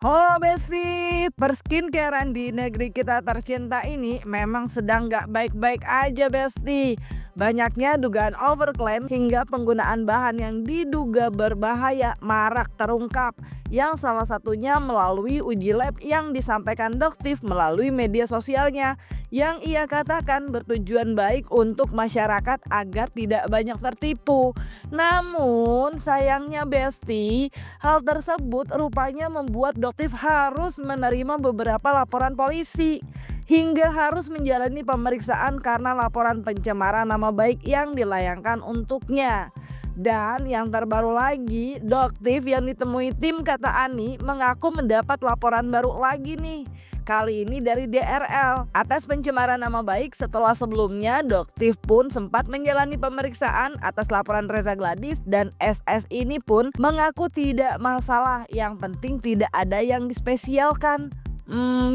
Halo Besti, perskincarean di negeri kita tercinta ini memang sedang gak baik-baik aja Besti. Banyaknya dugaan overclaim hingga penggunaan bahan yang diduga berbahaya marak terungkap. Yang salah satunya melalui uji lab yang disampaikan Doktif melalui media sosialnya. Yang ia katakan bertujuan baik untuk masyarakat agar tidak banyak tertipu. Namun sayangnya Besti, hal tersebut rupanya membuat Doktif harus menerima beberapa laporan polisi hingga harus menjalani pemeriksaan karena laporan pencemaran nama baik yang dilayangkan untuknya. Dan yang terbaru lagi, Doktif yang ditemui tim kata Ani mengaku mendapat laporan baru lagi nih. Kali ini dari DRL atas pencemaran nama baik setelah sebelumnya Doktif pun sempat menjalani pemeriksaan atas laporan Reza Gladys dan SS ini pun mengaku tidak masalah, yang penting tidak ada yang dispesialkan.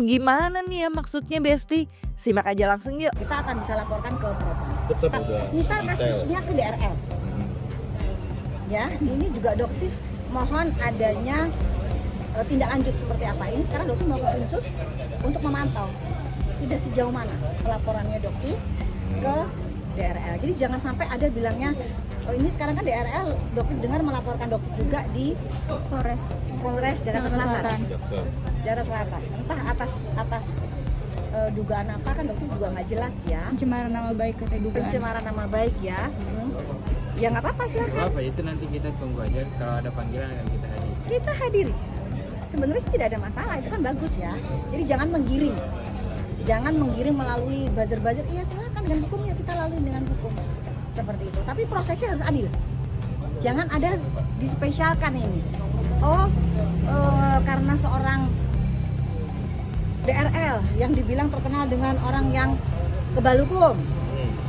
Gimana nih ya maksudnya Besti? Simak aja langsung yuk. Kita akan bisa laporkan ke propam. Betul, udah Misal detail. kasusnya ke DRL. Ya, ini juga Doktif mohon adanya tindak lanjut seperti apa. Ini sekarang Doktif mau ke khusus untuk memantau sudah sejauh mana pelaporannya Doktif ke DRL. Jadi jangan sampai ada bilangnya oh ini sekarang kan DRL Doktif dengar melaporkan Doktif juga di Polres Jakarta Selatan. Jakarta Selatan. Entah atas dugaan apa kan Doktif juga nggak jelas ya. Pencemaran nama baik katanya dugaan. Pencemaran nama baik ya. Ya nggak apa-apa silakan. Apa itu nanti kita tunggu aja, kalau ada panggilan akan kita hadir. Kita hadiri. Sebenarnya sih tidak ada masalah, itu kan bagus ya. Jadi jangan menggiring. Jangan menggiring melalui buzzer-buzzer. Iya silakan dengan hukumnya, kita lalui dengan hukum. Seperti itu. Tapi prosesnya harus adil. Jangan ada dispesialkan ini. Karena seorang DRL yang dibilang terkenal dengan orang yang kebal hukum.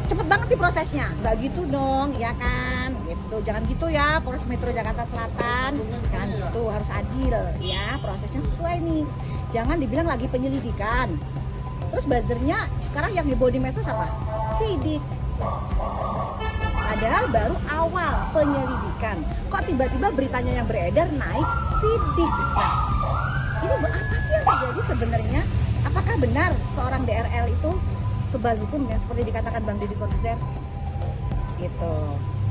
Cepet banget nih prosesnya, nggak gitu dong, ya kan? Gitu, jangan gitu ya, Polres Metro Jakarta Selatan, jangan gitu, harus adil ya, prosesnya sesuai nih. Jangan dibilang lagi penyelidikan. Terus buzzernya sekarang yang heboh di medsos apa? Sidik. Padahal baru awal penyelidikan. Kok tiba-tiba beritanya yang beredar naik sidik? Nah, ini apa sih yang terjadi sebenarnya? Apakah benar seorang DRL itu kebal hukum yang seperti dikatakan Bang Deddy Corbuzier gitu.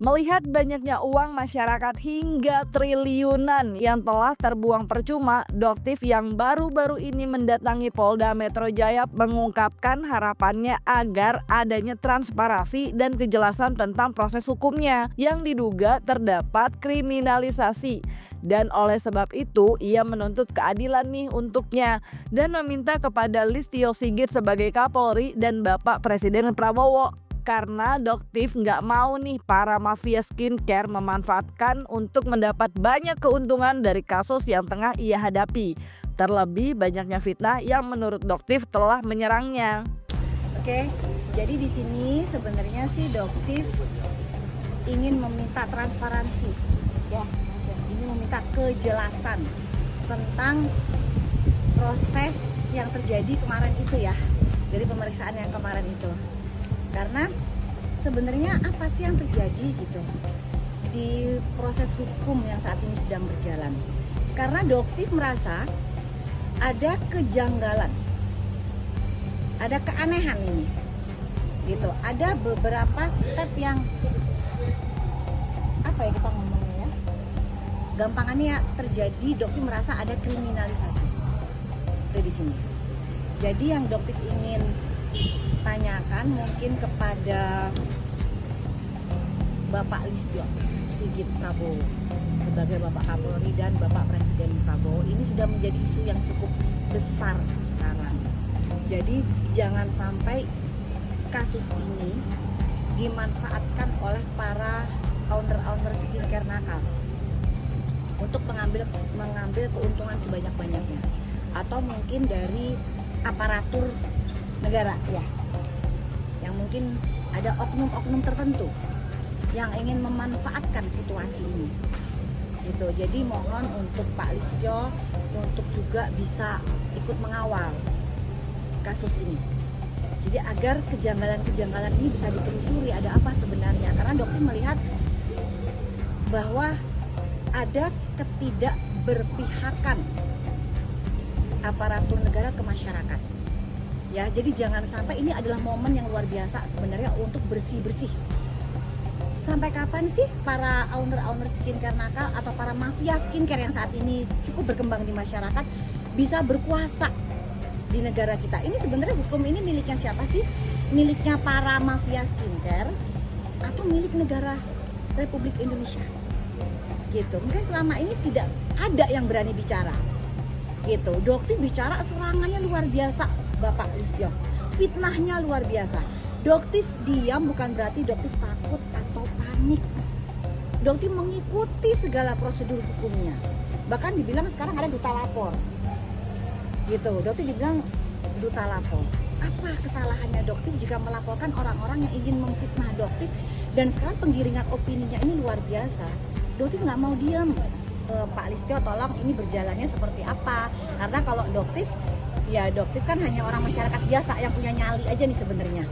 Melihat banyaknya uang masyarakat hingga triliunan yang telah terbuang percuma, Doktif yang baru-baru ini mendatangi Polda Metro Jaya mengungkapkan harapannya agar adanya transparansi dan kejelasan tentang proses hukumnya yang diduga terdapat kriminalisasi. Dan oleh sebab itu ia menuntut keadilan nih untuknya dan meminta kepada Listio Sigit sebagai Kapolri dan Bapak Presiden Prabowo. Karena Doktif nggak mau nih para mafia skincare memanfaatkan untuk mendapat banyak keuntungan dari kasus yang tengah ia hadapi. Terlebih banyaknya fitnah yang menurut Doktif telah menyerangnya. Oke, jadi di sini sebenarnya sih Doktif ingin meminta transparansi, ya, ini meminta kejelasan tentang proses yang terjadi kemarin itu ya, dari pemeriksaan yang kemarin itu. Karena sebenarnya apa sih yang terjadi gitu di proses hukum yang saat ini sedang berjalan. Karena Doktif merasa ada kejanggalan, ada keanehan ini gitu. Ada beberapa step yang apa ya kita ngomongnya ya, gampangannya terjadi. Doktif merasa ada kriminalisasi itu di sini. Jadi yang Doktif ingin tanyakan mungkin kepada Bapak Listio Sigit Prabowo sebagai Bapak Kapolri dan Bapak Presiden Prabowo, ini sudah menjadi isu yang cukup besar sekarang. Jadi jangan sampai kasus ini dimanfaatkan oleh para owner skincare nakal untuk mengambil keuntungan sebanyak-banyaknya, atau mungkin dari aparatur negara ya, yang mungkin ada oknum-oknum tertentu yang ingin memanfaatkan situasi ini gitu. Jadi mohon untuk Pak Listio untuk juga bisa ikut mengawal kasus ini, jadi agar kejanggalan-kejanggalan ini bisa ditelusuri, ada apa sebenarnya. Karena Dokter melihat bahwa ada ketidakberpihakan aparatur negara ke masyarakat. Ya, jadi jangan sampai ini adalah momen yang luar biasa sebenarnya untuk bersih-bersih. Sampai kapan sih para owner skincare nakal atau para mafia skincare yang saat ini cukup berkembang di masyarakat bisa berkuasa di negara kita? Ini sebenarnya hukum ini miliknya siapa sih? Miliknya para mafia skincare atau milik negara Republik Indonesia? Gitu. Mungkin selama ini tidak ada yang berani bicara. Gitu. Dokter bicara serangannya luar biasa, Bapak Listio. Fitnahnya luar biasa. Dokter diam bukan berarti dokter takut atau panik. Dokter mengikuti segala prosedur hukumnya. Bahkan dibilang sekarang ada duta lapor. Gitu. Dokter dibilang duta lapor. Apa kesalahannya dokter jika melaporkan orang-orang yang ingin memfitnah dokter? Dan sekarang penggiringan opininya ini luar biasa. Dokter nggak mau diam. Pak Listio tolong ini berjalannya seperti apa? Karena kalau dokter, ya dokter kan hanya orang masyarakat biasa yang punya nyali aja nih sebenarnya.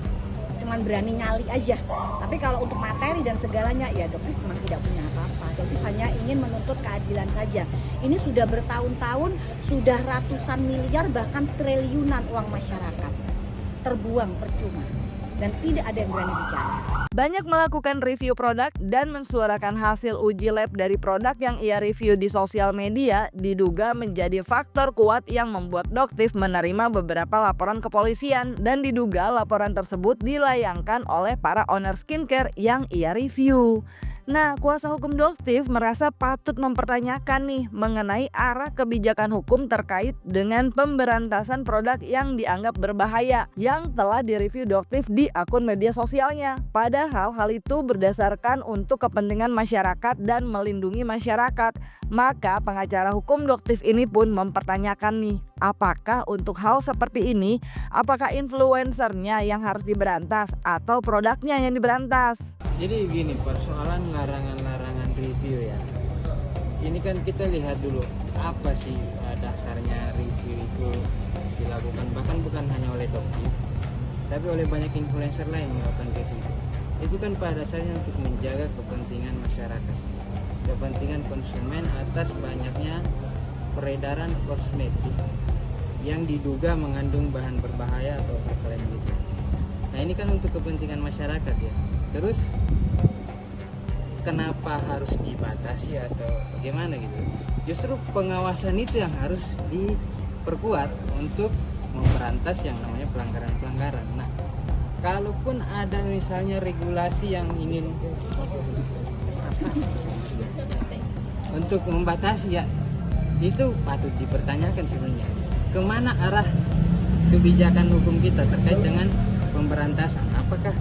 Cuman berani nyali aja. Tapi kalau untuk materi dan segalanya, ya dokter memang tidak punya apa-apa. Dokter hanya ingin menuntut keadilan saja. Ini sudah bertahun-tahun, sudah ratusan miliar bahkan triliunan uang masyarakat terbuang percuma dan tidak ada yang berani bicara. Banyak melakukan review produk dan mensuarakan hasil uji lab dari produk yang ia review di sosial media diduga menjadi faktor kuat yang membuat Doktif menerima beberapa laporan kepolisian dan diduga laporan tersebut dilayangkan oleh para owner skincare yang ia review. Nah, kuasa hukum Doktif merasa patut mempertanyakan nih mengenai arah kebijakan hukum terkait dengan pemberantasan produk yang dianggap berbahaya yang telah direview Doktif di akun media sosialnya. Padahal hal itu berdasarkan untuk kepentingan masyarakat dan melindungi masyarakat. Maka pengacara hukum Doktif ini pun mempertanyakan nih, apakah untuk hal seperti ini, apakah influencernya yang harus diberantas atau produknya yang diberantas? Jadi gini, persoalan larangan-larangan review ya. Ini kan kita lihat dulu apa sih dasarnya review itu dilakukan, bahkan bukan hanya oleh Doktif, tapi oleh banyak influencer lain melakukan review. Itu kan pada dasarnya untuk menjaga kepentingan masyarakat, kepentingan konsumen atas banyaknya peredaran kosmetik yang diduga mengandung bahan berbahaya atau berklaim gitu. Nah ini kan untuk kepentingan masyarakat ya. Terus kenapa harus dibatasi atau bagaimana gitu? Justru pengawasan itu yang harus diperkuat untuk memberantas yang namanya pelanggaran-pelanggaran. Nah, kalaupun ada misalnya regulasi yang ingin untuk membatasi ya, itu patut dipertanyakan sebenarnya. Kemana arah kebijakan hukum kita terkait dengan pemberantasan? Apakah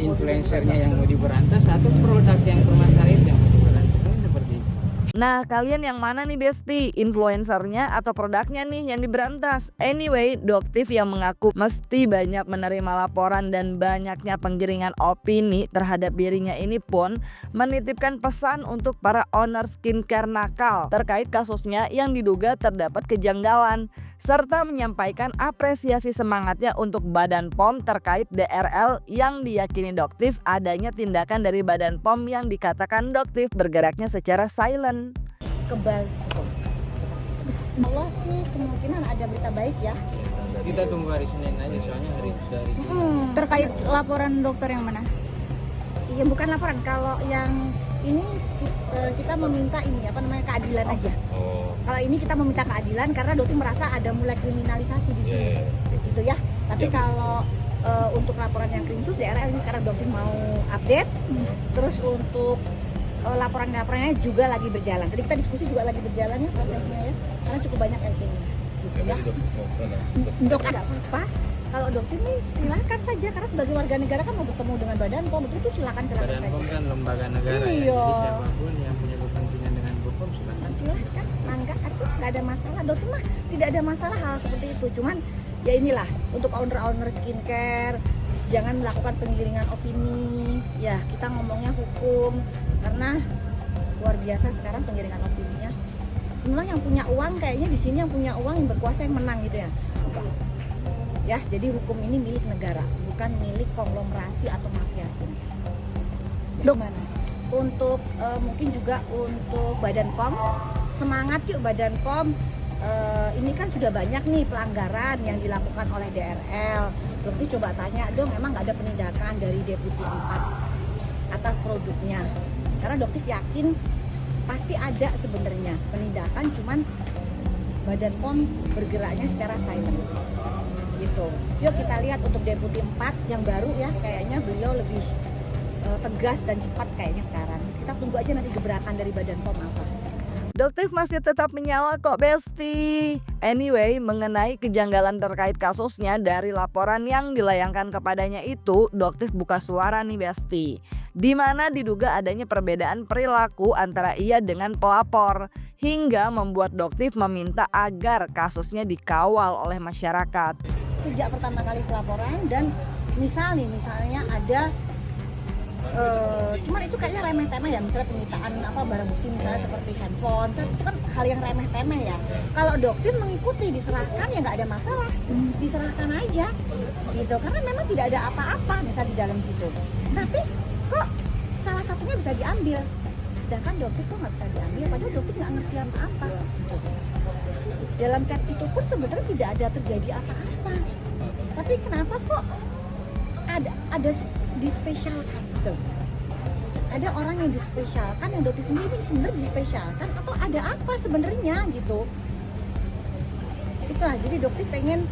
influencernya yang mau diberantas atau produk yang bermasalah itu yang mau diberantas? Seperti itu. Nah, kalian yang mana nih Besti? Influencernya atau produknya nih yang diberantas? Anyway, Doktif yang mengaku mesti banyak menerima laporan dan banyaknya penggiringan opini terhadap dirinya ini pun menitipkan pesan untuk para owner skincare nakal terkait kasusnya yang diduga terdapat kejanggalan, serta menyampaikan apresiasi semangatnya untuk Badan POM terkait DRL yang diyakini Doktif adanya tindakan dari Badan POM yang dikatakan Doktif bergeraknya secara silent. Kebal. Allah sih kemungkinan ada berita baik ya. Kita tunggu hari Senin aja, soalnya hari dari Terkait laporan dokter yang mana? Iya bukan laporan, kalau yang ini kita meminta ini apa namanya keadilan aja. Kalau ini kita meminta keadilan karena Dokter merasa ada mulai kriminalisasi di sini, gitu ya. Tapi kalau untuk laporan yang khusus DRL ini sekarang Dokter mau update. Terus untuk laporan-laporannya juga lagi berjalan. Tadi kita diskusi juga lagi berjalan ya prosesnya ya, karena cukup banyak LP-nya. Gitu ya. Dok nggak apa-apa. Kalau Dokter ini silakan saja karena sebagai warga negara kan mau bertemu dengan Badan POM itu silakan Badan saja. POM kan lembaga negara ya. Iya. Jadi siapapun yang punya kepentingan dengan hukum Silakan, mangga atuh nggak ada masalah. Dokter mah tidak ada masalah hal seperti itu. Cuman ya inilah untuk owner skincare jangan melakukan penggiringan opini. Ya kita ngomongnya hukum karena luar biasa sekarang penggiringan opininya. Memang yang punya uang kayaknya di sini yang punya uang yang berkuasa yang menang gitu ya. Ya, jadi hukum ini milik negara, bukan milik konglomerasi atau mafia skincare. Gimana? Untuk mungkin juga untuk Badan POM, semangat yuk Badan POM. ini kan sudah banyak nih pelanggaran yang dilakukan oleh DRL. Dokter coba tanya dong, emang nggak ada penindakan dari Deputi 4 atas produknya? Karena dokter yakin pasti ada sebenarnya penindakan, cuman Badan POM bergeraknya secara silent gitu. Yuk kita lihat untuk Deputi 4 yang baru ya, kayaknya beliau lebih tegas dan cepat kayaknya sekarang. Kita tunggu aja nanti gebrakan dari Badan POM apa. Doktif masih tetap menyala kok Besti. Anyway, mengenai kejanggalan terkait kasusnya dari laporan yang dilayangkan kepadanya itu, Doktif buka suara nih Besti. Di mana diduga adanya perbedaan perilaku antara ia dengan pelapor, hingga membuat Doktif meminta agar kasusnya dikawal oleh masyarakat. Sejak pertama kali pelaporan dan misalnya ada cuman itu kayaknya remeh-temeh ya, misalnya penyitaan barang bukti misalnya seperti handphone, itu kan hal yang remeh-temeh ya. Kalau Doktif mengikuti diserahkan ya nggak ada masalah, diserahkan aja gitu, karena memang tidak ada apa-apa misal di dalam situ. Tapi kok salah satunya bisa diambil, sedangkan Doktif kok nggak bisa diambil, padahal Doktif nggak ngerti apa-apa. Dalam chat itu pun sebenarnya tidak ada terjadi apa-apa, tapi kenapa kok ada dispesialkan gitu. Ada orang yang dispesialkan, yang Doktif sendiri sebenarnya dispesialkan, atau ada apa sebenarnya gitu. Itulah, jadi Doktif pengen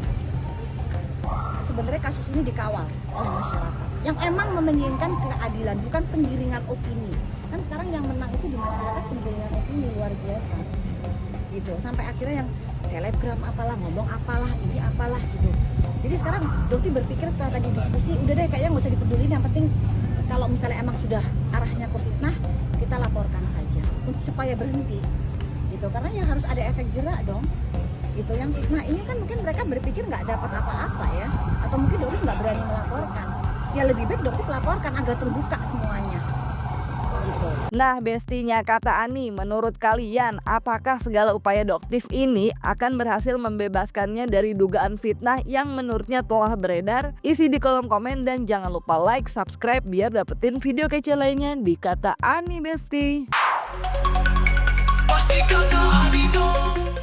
sebenarnya kasus ini dikawal oleh masyarakat yang emang menginginkan keadilan, bukan penggiringan opini. Kan sekarang yang menang itu di masyarakat penggiringan opini luar biasa gitu, sampai akhirnya yang selebgram apalah, ngomong apalah, ini apalah gitu. Jadi sekarang Doktif berpikir setelah tadi diskusi, udah deh kayaknya nggak usah dipedulin, yang penting kalau misalnya emang sudah arahnya ke fitnah, kita laporkan saja supaya berhenti gitu, karena ya harus ada efek jerak dong gitu. Yang fitnah ini kan mungkin mereka berpikir nggak dapat apa-apa ya, atau mungkin Doktif nggak berani melaporkan. Ya lebih baik Doktif laporkan agar terbuka semuanya gitu. Nah Bestinya kata Ani, menurut kalian apakah segala upaya Doktif ini akan berhasil membebaskannya dari dugaan fitnah yang menurutnya telah beredar? Isi di kolom komen dan jangan lupa like, subscribe biar dapetin video kece lainnya di Kata Ani Besti. Pasti kata Ani dong.